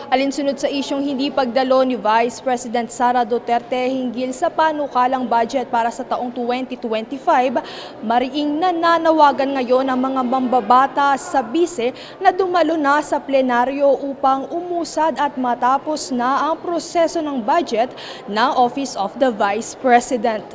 Alinsunod sa isyong hindi pagdalo ni Vice President Sara Duterte hinggil sa panukalang budget para sa taong 2025, mariing nananawagan ngayon ang mga mambabatas sa bise na dumalo na sa plenaryo upang umusad at matapos na ang proseso ng budget ng Office of the Vice President.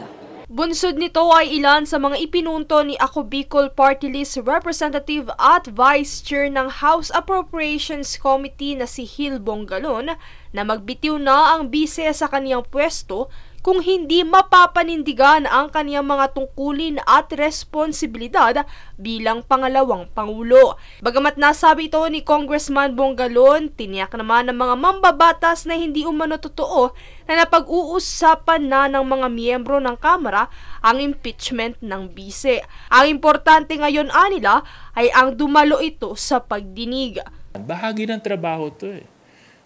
Bunsod nito ay ilan sa mga ipinunto ni Ako Bicol Party List Representative at Vice Chair ng House Appropriations Committee na si Hil Bongalon na magbitiw na ang bise sa kaniyang pwesto kung hindi mapapanindigan ang kaniyang mga tungkulin at responsibilidad bilang pangalawang Pangulo. Bagamat nasabi ito ni Congressman Bongalon, tiniyak naman ng mga mambabatas na hindi umano totoo na napag-uusapan na ng mga miyembro ng Kamara ang impeachment ng bise. Ang importante ngayon anila ay ang dumalo ito sa pagdinig. Bahagi ng trabaho to eh.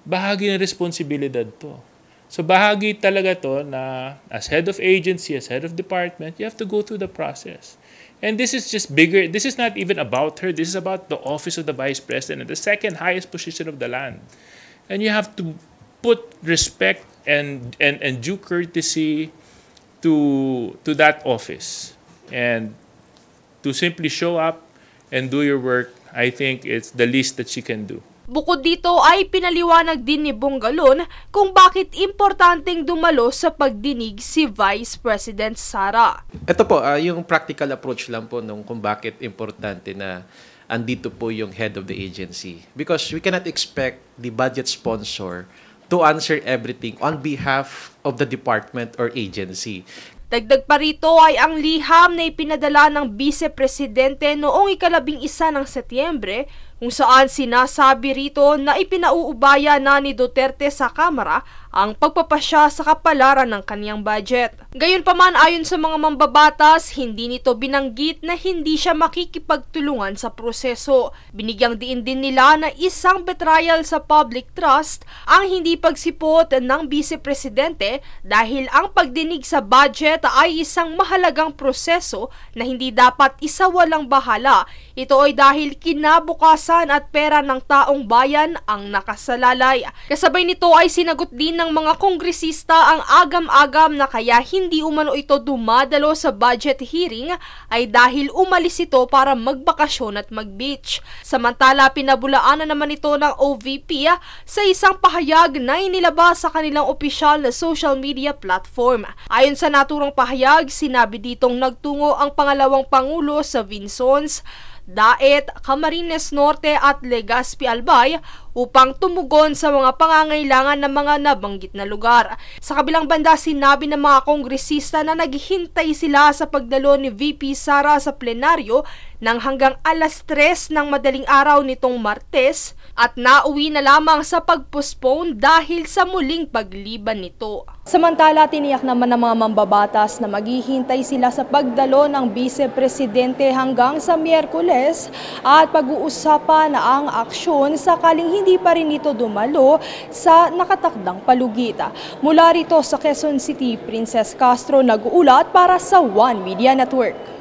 Bahagi ng responsibilidad to. So bahagi talaga to na as head of agency, as head of department, you have to go through the process. And this is just bigger. This is not even about her. This is about the office of the Vice President, the second highest position of the land. And you have to put respect and due courtesy to that office. And to simply show up and do your work, I think it's the least that she can do. Bukod dito ay pinaliwanag din ni Bongalon kung bakit importanteng dumalo sa pagdinig si Vice President Sara. Ito po, yung practical approach lang po nung kung bakit importante na andito po yung head of the agency. Because we cannot expect the budget sponsor to answer everything on behalf of the department or agency. Dagdag pa rito ay ang liham na ipinadala ng Vice Presidente noong 11 ng Setyembre kung saan sinasabi rito na ipinauubaya na ni Duterte sa Kamara ang pagpapasya sa kapalaran ng kaniyang budget. Gayunpaman ayon sa mga mambabatas, hindi nito binanggit na hindi siya makikipagtulungan sa proseso. Binigyang diin din nila na isang betrayal sa public trust ang hindi pagsipot ng Vice Presidente dahil ang pagdinig sa budget ay isang mahalagang proseso na hindi dapat isawalang bahala. Ito ay dahil kinabukasan at pera ng taong bayan ang nakasalalay. Kasabay nito ay sinagot din ng mga kongresista ang agam-agam na kaya hindi umano ito dumadalo sa budget hearing ay dahil umalis ito para magbakasyon at mag-beach. Samantala, pinabulaanan naman ito ng OVP sa isang pahayag na inilabas sa kanilang opisyal na social media platform. Ayon sa naturang pahayag, sinabi ditong nagtungo ang pangalawang Pangulo sa Vinsons, Daet, Camarines Norte at Legazpi Albay upang tumugon sa mga pangangailangan ng mga nabanggit na lugar. Sa kabilang banda, sinabi ng mga kongresista na naghihintay sila sa pagdalo ni VP Sara sa plenaryo nang hanggang alas 3 ng madaling araw nitong Martes at nauwi na lamang sa pag-postpone dahil sa muling pagliban nito. Samantala, tiniyak naman ng mga mambabatas na maghihintay sila sa pagdalo ng Vice Presidente hanggang sa Miyerkules at pag-uusapan ang aksyon sakaling hindi pa rin ito dumalo sa nakatakdang palugita. Mula rito sa Quezon City, Princess Castro nag-uulat para sa One Media Network.